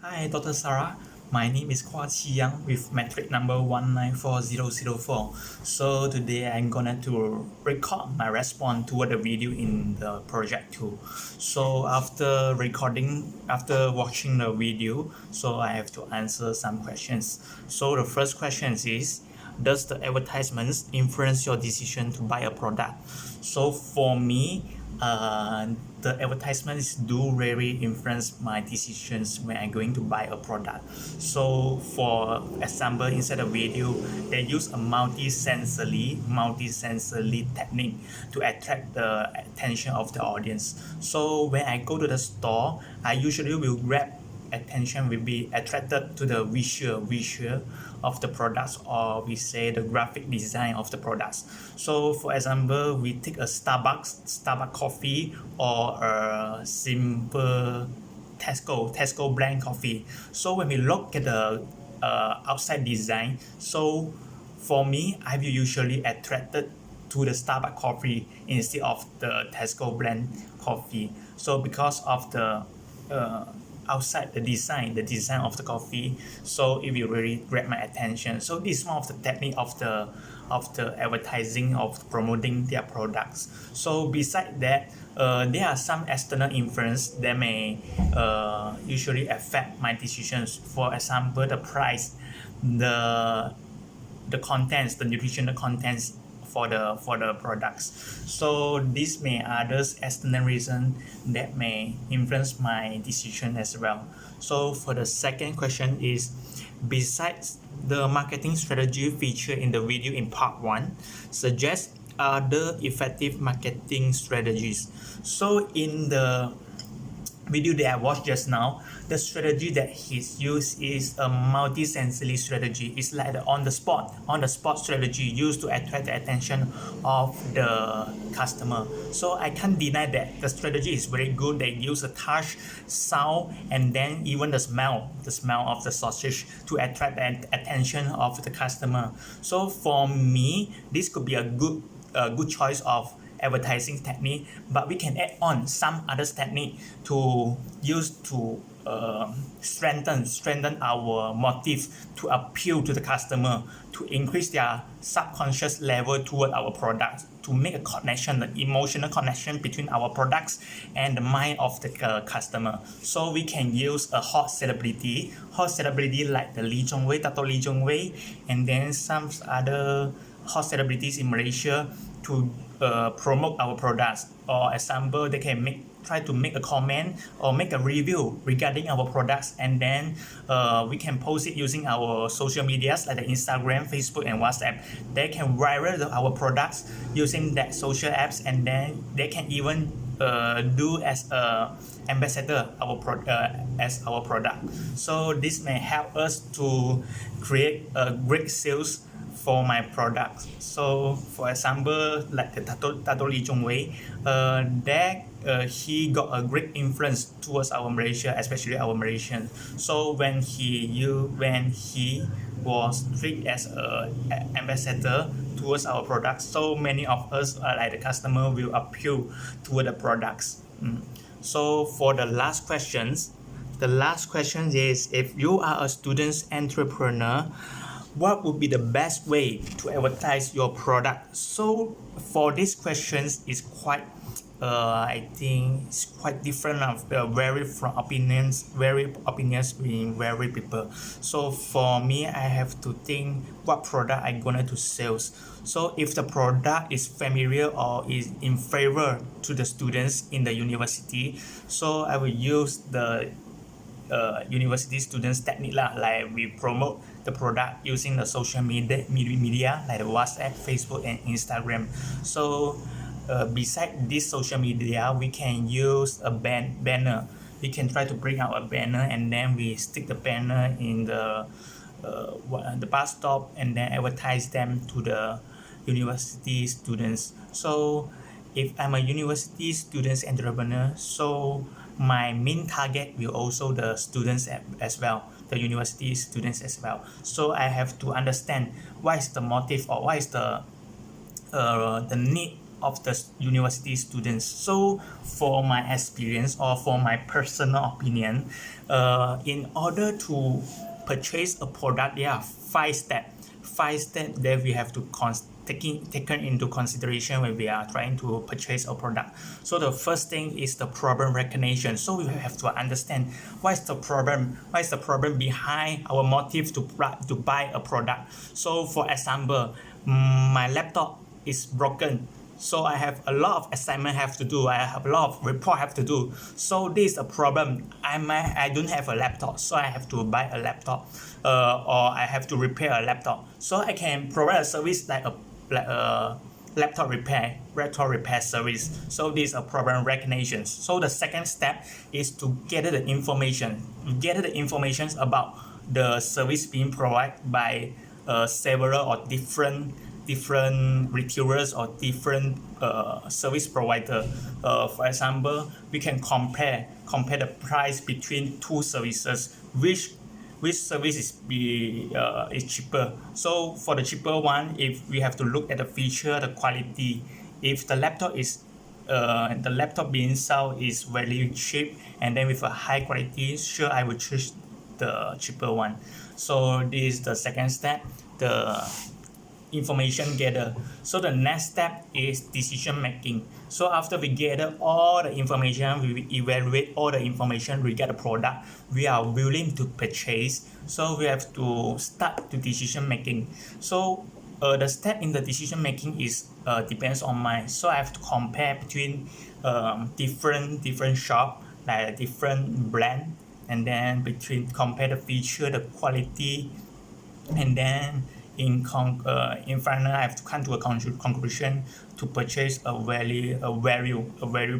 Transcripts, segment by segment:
Hi, Dr. Sarah. My name is Kwa Chi Yang with metric number 194004. So today I'm gonna to record my response toward the video in the project 2. So after watching the video, so I have to answer some questions. So the first question is, does the advertisements influence your decision to buy a product? So for me, the advertisements do really influence my decisions when I'm going to buy a product. So for example, inside the video, they use a multisensory technique to attract the attention of the audience. So when I go to the store, I usually will grab attention will be attracted to the visual of the products, or we say the graphic design of the products. So for example, we take a Starbucks coffee or a simple Tesco brand coffee. So when we look at the outside design, so for me, I will usually attracted to the Starbucks coffee instead of the Tesco brand coffee. So because of the outside the design of the coffee, so it will really grab my attention. So this is one of the technique of the advertising of promoting their products. So beside that, there are some external influence that may usually affect my decisions. For example, the price, the contents, the nutritional contents for the products. So this may others external reason that may influence my decision as well. So for the second question is, besides the marketing strategy featured in the video in part 1, suggest other effective marketing strategies. So in the video that I watched just now, the strategy that he's used is a multisensory strategy. It's like the on the spot strategy used to attract the attention of the customer. So I can't deny that the strategy is very good. They use a touch, sound, and then even the smell of the sausage to attract the attention of the customer. So for me, this could be a good choice of advertising technique, but we can add on some other technique to use to strengthen our motive to appeal to the customer, to increase their subconscious level toward our products, to make a connection, the emotional connection between our products and the mind of the customer. So we can use a hot celebrity like the Dato' Lee Jong Wei, and then some other hot celebrities in Malaysia to promote our products. Or example, they can try to make a comment or make a review regarding our products, and then we can post it using our social medias like the Instagram, Facebook, and WhatsApp. They can viral our products using that social apps, and then they can even do as a ambassador as our product. So this may help us to create a great sales for my products. So for example, like the Dato' Lee Jong Wei, he got a great influence towards our Malaysia, especially our Malaysians. So when he was treated as an ambassador towards our products, so many of us like the customer will appeal toward the products. So for the last question is, if you are a student entrepreneur, what would be the best way to advertise your product? So for these questions is quite I think it's quite different of opinions being very people. So for me, I have to think what product I'm gonna to sales. So if the product is familiar or is in favor to the students in the university, so I will use the university students technique lah, like we promote the product using the social media like the WhatsApp, Facebook, and Instagram. So beside this social media, we can use a banner. We can try to bring out a banner, and then we stick the banner in the bus stop, and then advertise them to the university students. So if I'm a university students entrepreneur, so my main target will also the students as well, the university students as well. So I have to understand what is the motive or what is the need of the university students. So for my experience or for my personal opinion, in order to purchase a product, there are five steps that we have to taken into consideration when we are trying to purchase a product. So the first thing is the problem recognition. So we have to understand what is the problem behind our motive to buy a product. So for example, my laptop is broken, so I have a lot of assignment have to do, I have a lot of report have to do. So this is a problem. I don't have a laptop, so I have to buy a laptop, or I have to repair a laptop. So I can provide a service like a laptop repair service. So this is a problem recognition. So the second step is to gather the information about the service being provided by several or different retailers or different service provider. For example, we can compare the price between two services, which service is cheaper. So for the cheaper one, if we have to look at the feature, the quality, if the laptop being sold is very cheap and then with a high quality, sure, I will choose the cheaper one. So this is the second step, the information gather. So the next step is decision making. So after we gather all the information, we evaluate all the information regarding the product we are willing to purchase. So we have to start the decision making. So the step in the decision making is depends on mine. So I have to compare between different shop, like different brand, and then compare the feature, the quality, and then in final I have to come to a conclusion to purchase a value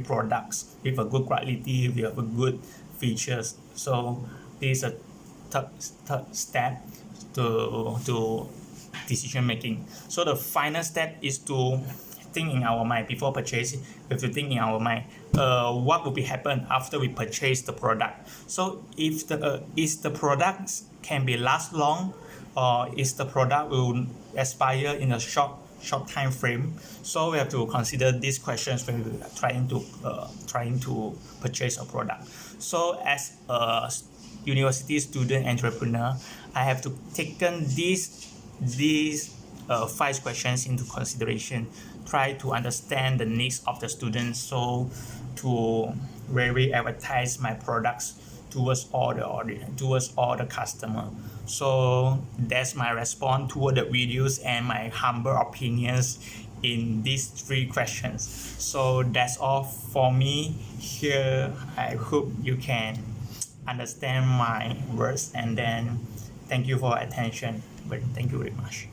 products with a good quality, with a good features. So this is a third step to decision making. So the final step is to think in our mind before purchasing. We have to think in our mind what will be happen after we purchase the product. So if the products can be last long, or is the product will expire in a short time frame. So we have to consider these questions when we are trying to purchase a product. So as a university student entrepreneur, I have to taken these five questions into consideration, try to understand the needs of the students, so to really advertise my products towards all the audience, towards all the customer. So that's my response toward the videos and my humble opinions in these three questions. So that's all for me here. I hope you can understand my words, and then thank you for attention. But thank you very much.